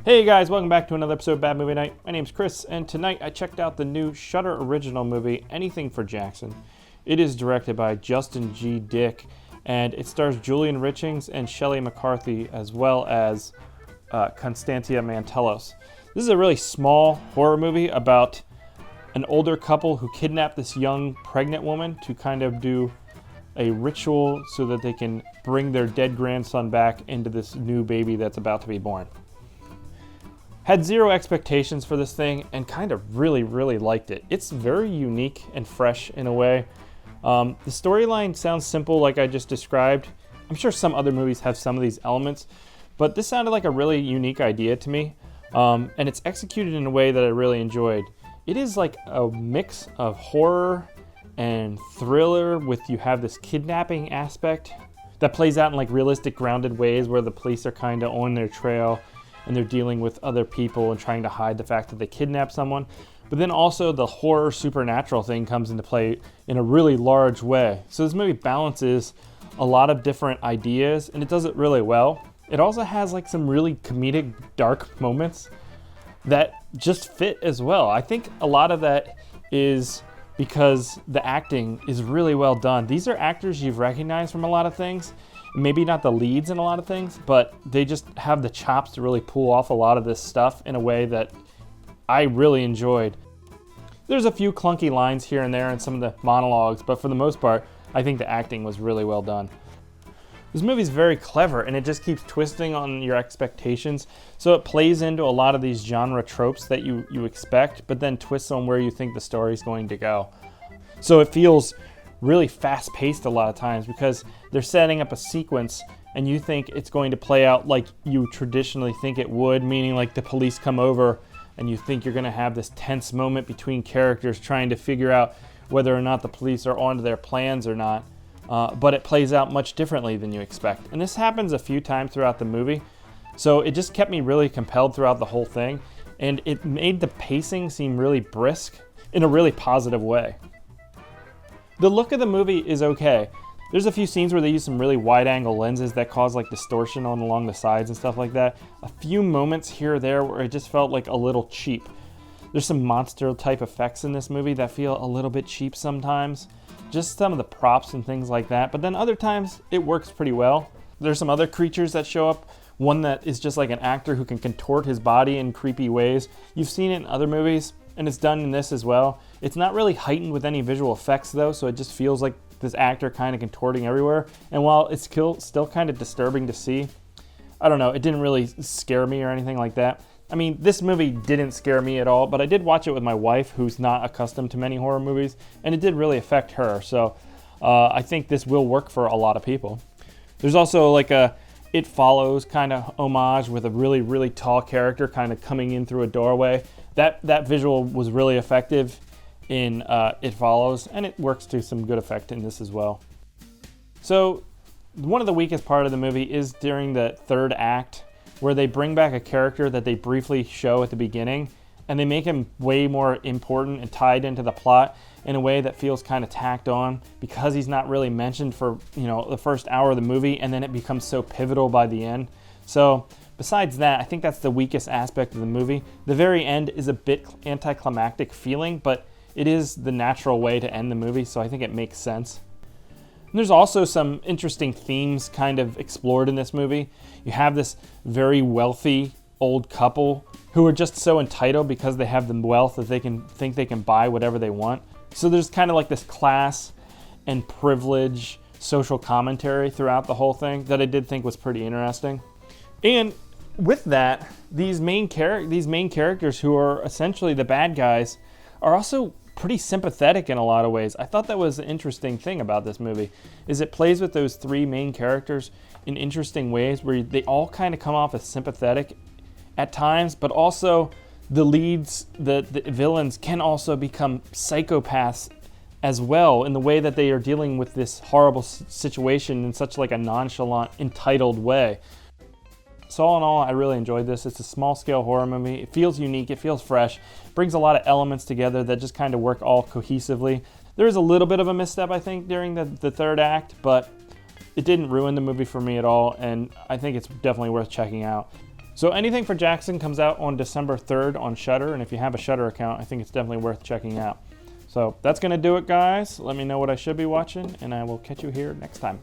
Hey guys, welcome back to another episode of Bad Movie Night. My name's Chris, and tonight I checked out the new Shudder original movie, Anything for Jackson. It is directed by Justin G. Dyck, and it stars Julian Richings and Shelley McCarthy, as well as Constantia Mantelos. This is a really small horror movie about an older couple who kidnap this young pregnant woman to kind of do a ritual so that they can bring their dead grandson back into this new baby that's about to be born. Had zero expectations for this thing and kind of really liked it. It's very unique and fresh in a way. The storyline sounds simple like I just described. I'm sure some other movies have some of these elements, but this sounded like a really unique idea to me. And it's executed in a way that I really enjoyed. It is like a mix of horror and thriller with you have this kidnapping aspect that plays out in like realistic grounded ways where the police are kind of on their trail and they're dealing with other people and trying to hide the fact that they kidnapped someone. But then also the horror supernatural thing comes into play in a really large way. So this movie balances a lot of different ideas and it does it really well. It also has like some really comedic dark moments that just fit as well. I think a lot of that is because the acting is really well done. These are actors you've recognized from a lot of things. Maybe not the leads in a lot of things, but they just have the chops to really pull off a lot of this stuff in a way that I really enjoyed. There's a few clunky lines here and there in some of the monologues, but for the most part, I think the acting was really well done. This movie's very clever and it just keeps twisting on your expectations. So it plays into a lot of these genre tropes that you expect, but then twists on where you think the story's going to go. So it feels really fast-paced a lot of times because they're setting up a sequence and you think it's going to play out like you traditionally think it would, meaning like the police come over and you think you're going to have this tense moment between characters trying to figure out whether or not the police are onto their plans or not. But it plays out much differently than you expect. And this happens a few times throughout the movie. So it just kept me really compelled throughout the whole thing. And it made the pacing seem really brisk in a really positive way. The look of the movie is okay. There's a few scenes where they use some really wide-angle lenses that cause like distortion along the sides and stuff like that. A few moments here or there where it just felt like a little cheap. There's some monster-type effects in this movie that feel a little bit cheap sometimes. Just some of the props and things like that. But then other times, it works pretty well. There's some other creatures that show up. One that is just like an actor who can contort his body in creepy ways. You've seen it in other movies, and it's done in this as well. It's not really heightened with any visual effects though, so it just feels like this actor kind of contorting everywhere. And while it's still kind of disturbing to see, I don't know, it didn't really scare me or anything like that. I mean, this movie didn't scare me at all, but I did watch it with my wife, who's not accustomed to many horror movies, and it did really affect her. So I think this will work for a lot of people. There's also like a It Follows kind of homage with a really tall character kind of coming in through a doorway. That visual was really effective in It Follows, and it works to some good effect in this as well. So one of the weakest part of the movie is during the third act, where they bring back a character that they briefly show at the beginning, and they make him way more important and tied into the plot in a way that feels kind of tacked on because he's not really mentioned for, the first hour of the movie, and then it becomes so pivotal by the end. So besides that, I think that's the weakest aspect of the movie. The very end is a bit anticlimactic feeling, but it is the natural way to end the movie, so I think it makes sense. And there's also some interesting themes kind of explored in this movie. You have this very wealthy old couple who are just so entitled because they have the wealth that they can buy whatever they want. So there's kind of like this class and privilege social commentary throughout the whole thing that I did think was pretty interesting. And with that, these main characters who are essentially the bad guys are also pretty sympathetic in a lot of ways. I thought that was an interesting thing about this movie, is it plays with those three main characters in interesting ways where they all kind of come off as sympathetic at times, but also the leads, the villains can also become psychopaths as well in the way that they are dealing with this horrible situation in such like a nonchalant, entitled way. So all in all, I really enjoyed this. It's a small-scale horror movie. It feels unique. It feels fresh. It brings a lot of elements together that just kind of work all cohesively. There is a little bit of a misstep, I think, during the third act, but it didn't ruin the movie for me at all, and I think it's definitely worth checking out. So Anything for Jackson comes out on December 3rd on Shudder, and if you have a Shudder account, I think it's definitely worth checking out. So that's going to do it, guys. Let me know what I should be watching, and I will catch you here next time.